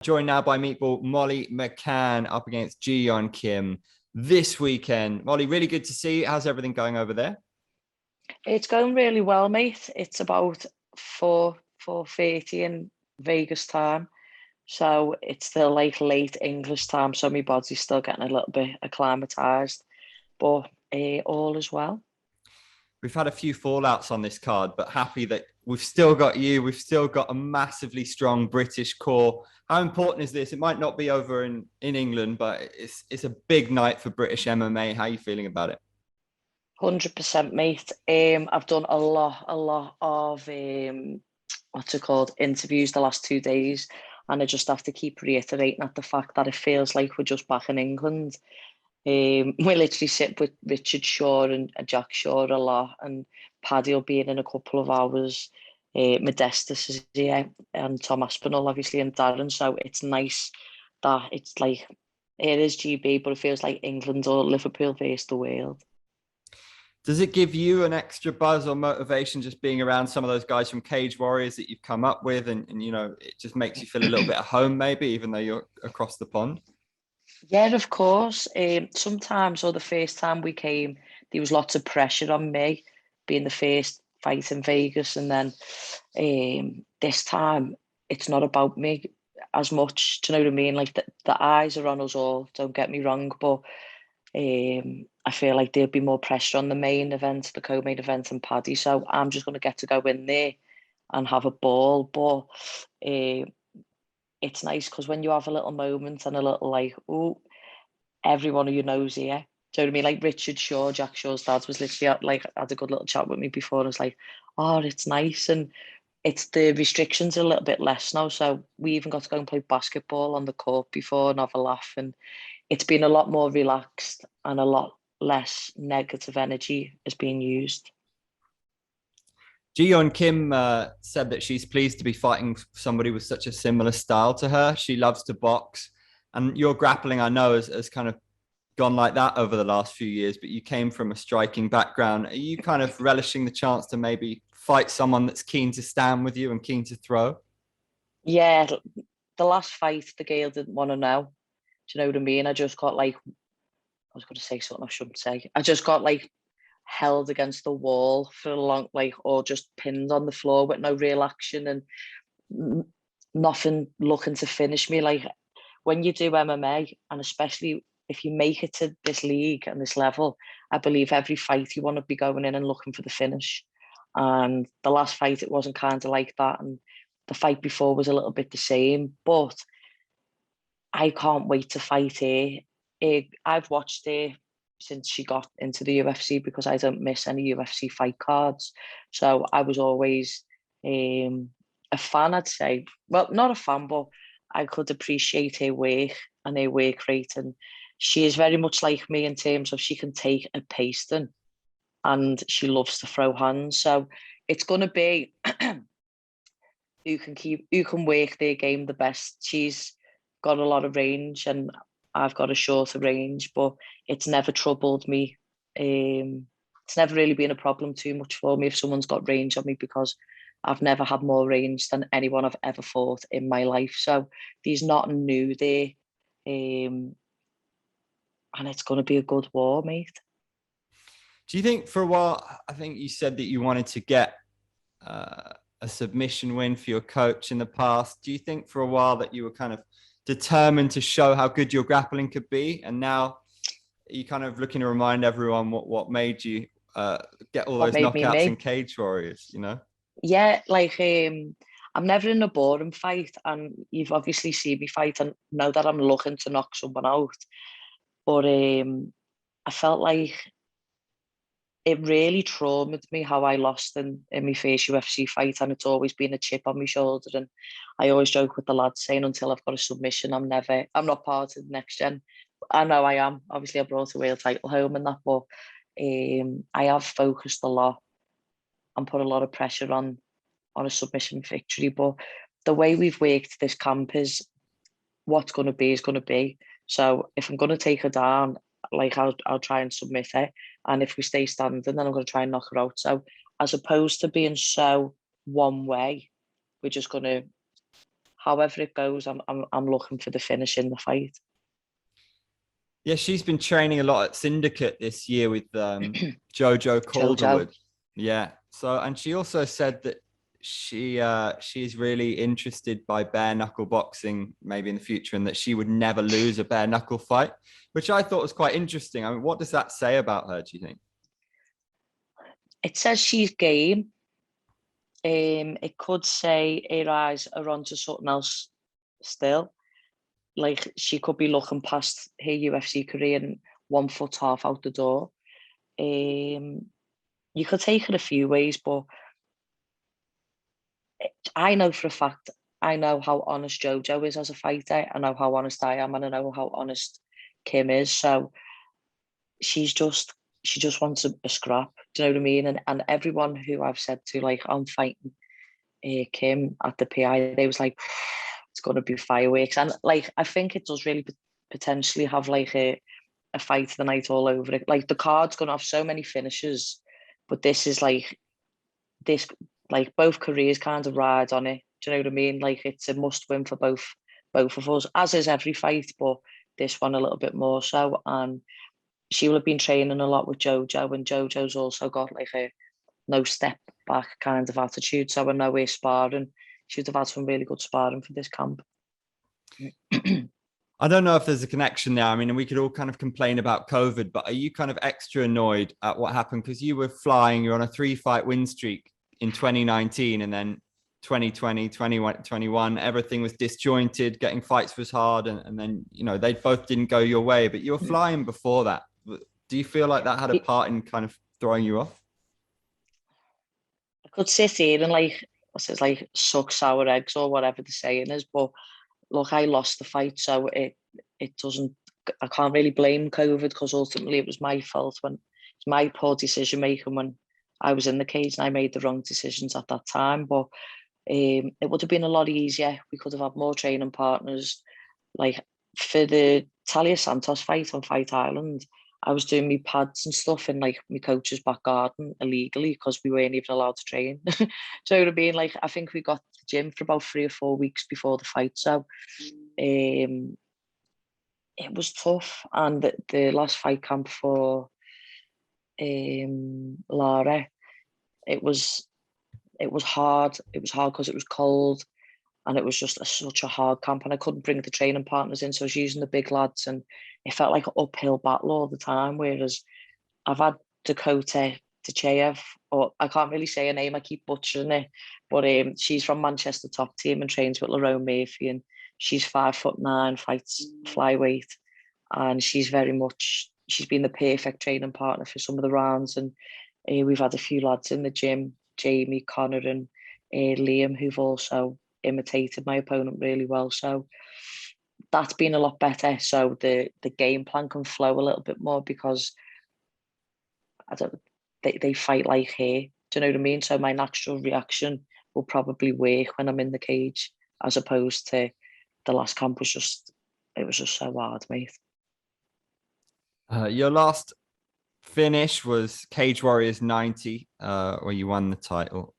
Joined now by Meatball Molly McCann up against Ji Yeon Kim this weekend. Molly, really good to see you. How's everything going over there? It's going really well, mate. It's about 4:30 in Vegas time. So it's still like late English time. So my body's still getting a little bit acclimatized. But all is well. We've had a few fallouts on this card, but happy that we've still got you. We've still got a massively strong British core. How important is this? It might not be over in England, but it's a big night for British MMA. How are you feeling about it? 100%, mate. I've done a lot of what's it called, interviews the last 2 days, and I just have to keep reiterating at the fact that it feels like we're just back in England. We literally sit with Richard Shaw and Jack Shaw a lot, and Paddy will be in a couple of hours. Modestus is here, and Tom Aspinall, obviously, and Darren. So it's nice that it's like it is GB, but it feels like England or Liverpool face the world. Does it give you an extra buzz or motivation just being around some of those guys from Cage Warriors that you've come up with, and you know, it just makes you feel a little bit at home, maybe, even though you're across the pond? Yeah, of course. Sometimes, or the first time we came, there was lots of pressure on me being the first fight in Vegas, and then this time it's not about me as much. Do you know what I mean? Like the eyes are on us all. Don't get me wrong, but I feel like there'll be more pressure on the main event, the co-main event, and Paddy. So I'm just going to get to go in there and have a ball. But it's nice because when you have a little moment and a little like, oh, everyone who you know's here. Do you know what I mean? Like Richard Shaw, Jack Shaw's dad was literally had a good little chat with me before. And it's like, oh, it's nice. And it's the restrictions are a little bit less now. So we even got to go and play basketball on the court before and have a laugh. And it's been a lot more relaxed and a lot less negative energy is being used. Ji Yeon Kim said that she's pleased to be fighting somebody with such a similar style to her. She loves to box. And your grappling, I know, has kind of gone like that over the last few years, but you came from a striking background. Are you kind of relishing the chance to maybe fight someone that's keen to stand with you and keen to throw? Yeah, the last fight, the girl didn't want to know. Do you know what I mean? I just got like, I was going to say something I shouldn't say. I just got like held against the wall for a long, like, or just pinned on the floor with no real action and nothing looking to finish me. Like when you do MMA, and especially if you make it to this league and this level, I believe every fight you want to be going in and looking for the finish. And the last fight, it wasn't kind of like that. And the fight before was a little bit the same. But I can't wait to fight her. I've watched her since she got into the UFC because I don't miss any UFC fight cards. So I was always a fan, I'd say. Well, not a fan, but I could appreciate her work and her work rate. And she is very much like me in terms of she can take a pasting and she loves to throw hands. So it's going to be who can work their game the best. She's got a lot of range and I've got a shorter range, but it's never troubled me. It's never really been a problem too much for me if someone's got range on me because I've never had more range than anyone I've ever fought in my life. So there's nothing new there. And it's going to be a good war, mate. Do you think for a while, I think you said that you wanted to get a submission win for your coach in the past. Do you think for a while that you were kind of determined to show how good your grappling could be? And now you kind of looking to remind everyone what made you get all What those made me knockouts in me? Cage Warriors, you know? Yeah, like I'm never in a boring fight, and you've obviously seen me fight and know that I'm looking to knock someone out. But I felt like it really traumatized me how I lost in my first UFC fight, and it's always been a chip on my shoulder. And I always joke with the lads saying, until I've got a submission, I'm not part of the next gen. I know I am. Obviously, I brought a world title home and that, but I have focused a lot and put a lot of pressure on a submission victory. But the way we've worked this camp is what's going to be is going to be. So if I'm going to take her down, like I'll try and submit her, and if we stay standing, then I'm going to try and knock her out. So as opposed to being so one way, we're just going to however it goes, I'm looking for the finish in the fight. Yeah, she's been training a lot at Syndicate this year with Jojo Calderwood. Yeah. So, and she also said that she's really interested by bare knuckle boxing maybe in the future, and that she would never lose a bare knuckle fight, which I thought was quite interesting. I mean, what does that say about her, do you think? It says she's game. It could say her eyes are onto something else still. Like, she could be looking past her UFC career and 1 foot half out the door. You could take it a few ways, but I know for a fact, I know how honest Jojo is as a fighter. I know how honest I am, and I know how honest Kim is. So she just wants a scrap. Do you know what I mean? And everyone who I've said to, like, I'm fighting Kim at the PI, they was like, it's going to be fireworks. And like, I think it does really potentially have like a fight of the night all over it. Like, the card's going to have so many finishes, but this is like, both careers kind of ride on it. Do you know what I mean? Like, it's a must win for both of us, as is every fight, but this one a little bit more so. And she will have been training a lot with Jojo, and Jojo's also got like a no step back kind of attitude. So I know we're sparring. She would have had some really good sparring for this camp. I don't know if there's a connection there. I mean, we could all kind of complain about COVID, but are you kind of extra annoyed at what happened? Because you were flying, you're on a 3-fight win streak in 2019, and then 2020, 2021, everything was disjointed, getting fights was hard, and then, you know, they both didn't go your way, but you were flying before that. Do you feel like that had a part in kind of throwing you off? I could sit here and like, what's it, like, suck sour eggs or whatever the saying is, but look, I lost the fight, so it doesn't, I can't really blame COVID, because ultimately it was my fault, when it's my poor decision making when I was in the cage and I made the wrong decisions at that time. But it would have been a lot easier. We could have had more training partners. Like, for the Talia Santos fight on Fight Island, I was doing my pads and stuff in like my coach's back garden illegally, because we weren't even allowed to train. So it would have been like, I think we got to the gym for about 3 or 4 weeks before the fight. So it was tough. And the last fight camp for Lara, it was hard. It was hard because it was cold, and it was just such a hard camp, and I couldn't bring the training partners in, so I was using the big lads, and it felt like an uphill battle all the time. Whereas I've had Dakota Decheyev, or I can't really say her name, I keep butchering it, but she's from Manchester top team and trains with Lerone Murphy, and she's 5'9", fights flyweight, and she's been the perfect training partner for some of the rounds. And we've had a few lads in the gym, Jamie, Connor, and Liam, who've also imitated my opponent really well. So that's been a lot better. So the game plan can flow a little bit more, because they fight like her. Do you know what I mean? So my natural reaction will probably work when I'm in the cage, as opposed to the last camp was just so hard, mate. Your last finish was Cage Warriors 90, where you won the title.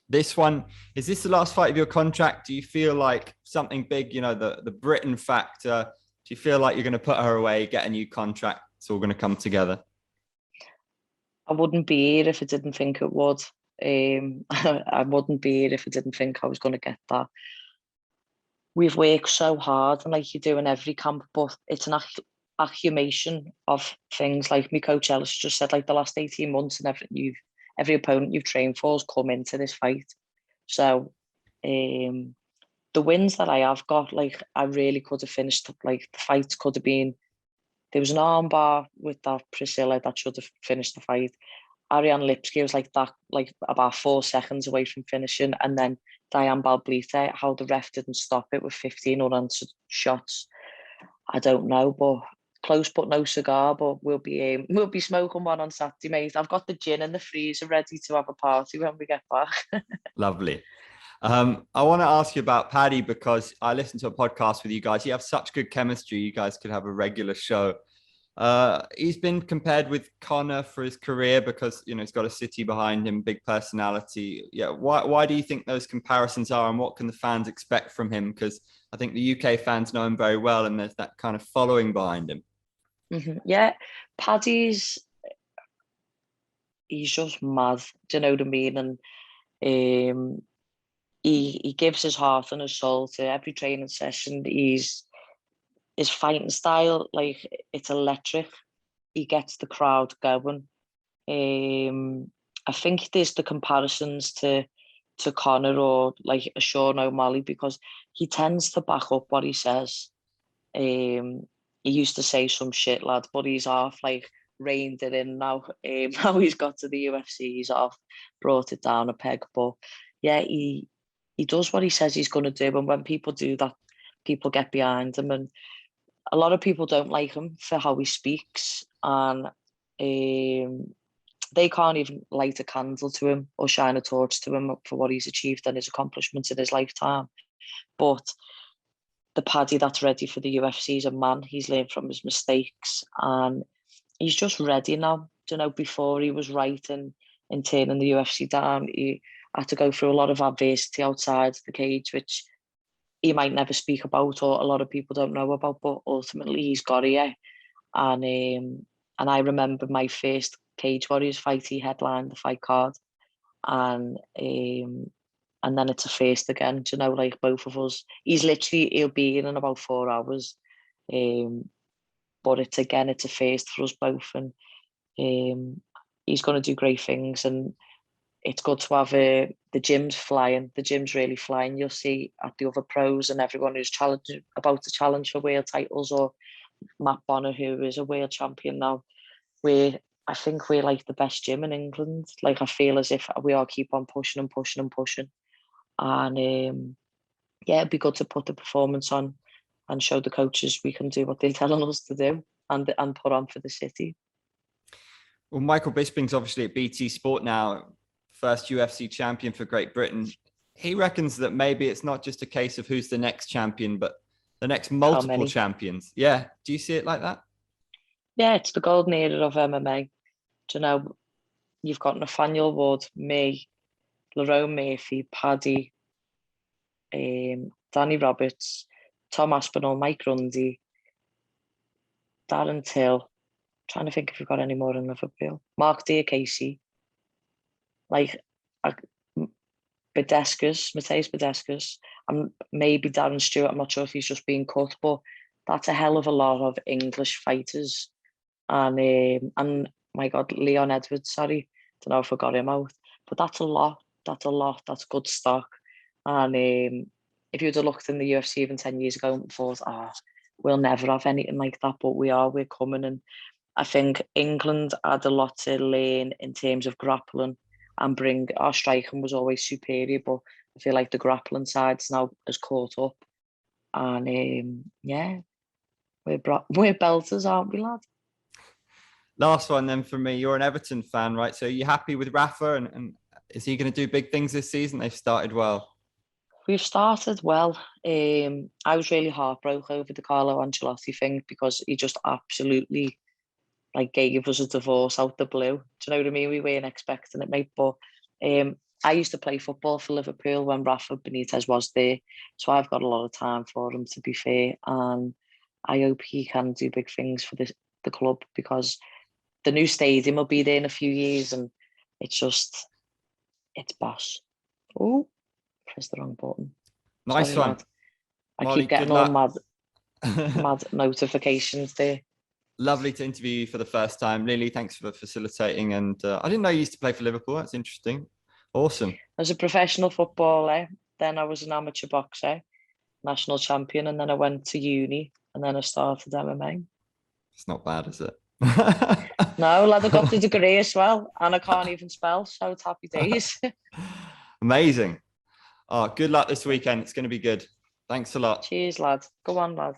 This one, is this the last fight of your contract? Do you feel like something big, you know, the Britain factor, do you feel like you're going to put her away, get a new contract, it's all going to come together? I wouldn't be here if I didn't think it would. I wouldn't be here if I didn't think I was going to get that. We've worked so hard, and like you do in every camp, but it's an accumulation of things. Like my coach Ellis just said, like, the last 18 months and every opponent you've trained for has come into this fight. So the wins that I have got, like, I really could have finished, like, the fights could have been, there was an armbar with that Priscilla that should have finished the fight. Ariane Lipsky was like that, like about 4 seconds away from finishing. And then Diane Balblita, how the ref didn't stop it with 15 unanswered shots, I don't know, but close but no cigar. But we'll be smoking one on Saturday, mate. I've got the gin in the freezer ready to have a party when we get back. Lovely. I want to ask you about Paddy, because I listened to a podcast with you guys. You have such good chemistry. You guys could have a regular show. He's been compared with Connor for his career because, you know, he's got a city behind him, big personality. Yeah. Why do you think those comparisons are, and what can the fans expect from him? Because I think the UK fans know him very well, and there's that kind of following behind him. Yeah, Paddy's he's just mad. Do you know what I mean? And he gives his heart and his soul to every training session. His fighting style, like, it's electric. He gets the crowd going. I think there's the comparisons to Connor or like a Sean O'Malley, because he tends to back up what he says. He used to say some shit, lad, but he's half like reined it in now. Now he's got to the UFC, he's half brought it down a peg. But yeah, he does what he says he's going to do, and when people do that, people get behind him. And a lot of people don't like him for how he speaks, and they can't even light a candle to him or shine a torch to him for what he's achieved and his accomplishments in his lifetime. But the Paddy that's ready for the UFC is a man. He's learned from his mistakes, and he's just ready now. You know, before he was right in turning the UFC down, he had to go through a lot of adversity outside the cage, which he might never speak about, or a lot of people don't know about, but ultimately he's got here. And I remember my first Cage Warriors fight, he headlined the fight card, and then it's a first again. You know, like both of us, he'll be in about 4 hours, but it's a first for us both, and he's going to do great things. And it's good to have the gym's flying. The gym's really flying. You'll see at the other pros and everyone who's about to challenge for world titles, or Matt Bonner, who is a world champion now. I think we're like the best gym in England. Like, I feel as if we all keep on pushing and pushing and pushing. And yeah, it'd be good to put the performance on and show the coaches we can do what they're telling us to do, and put on for the city. Well, Michael Bisping's obviously at BT Sport now, first UFC champion for Great Britain. He reckons that maybe it's not just a case of who's the next champion, but the next multiple champions. Yeah. Do you see it like that? Yeah, it's the golden era of MMA. Do you know, you've got Nathaniel Wood, me, Lerone Murphy, Paddy, Danny Roberts, Tom Aspinall, Mike Grundy, Darren Till. Trying to think if we've got any more in Liverpool. Mark Diakese. Like, Mateus Badescus, and maybe Darren Stewart. I'm not sure if he's just being cut, but that's a hell of a lot of English fighters. And my God, Leon Edwards, sorry, don't know if I got him out, but that's a lot. That's good stock. And if you'd have looked in the UFC even 10 years ago and thought, we'll never have anything like that, but we're coming. And I think England had a lot to learn in terms of grappling, and our striking was always superior, but I feel like the grappling side's now has caught up. And yeah, we're belters, aren't we, lad? Last one then for me. You're an Everton fan, right? So are you happy with Rafa, and is he going to do big things this season? They've started well. We've started well. I was really heartbroken over the Carlo Ancelotti thing, because he just absolutely like gave us a divorce out the blue. Do you know what I mean? We weren't expecting it, mate. But I used to play football for Liverpool when Rafa Benitez was there, so I've got a lot of time for him, to be fair. And I hope he can do big things for the club, because the new stadium will be there in a few years, and it's boss. Oh, press the wrong button. Nice Sorry, one. lad. I Molly, keep getting all mad notifications there. Lovely to interview you for the first time. Lily, thanks for facilitating. And I didn't know you used to play for Liverpool. That's interesting. Awesome. I was a professional footballer. Then I was an amateur boxer, national champion. And then I went to uni, and then I started MMA. It's not bad, is it? No, lad, I got the degree as well. And I can't even spell, so it's happy days. Amazing. Oh, good luck this weekend. It's going to be good. Thanks a lot. Cheers, lad. Go on, lad.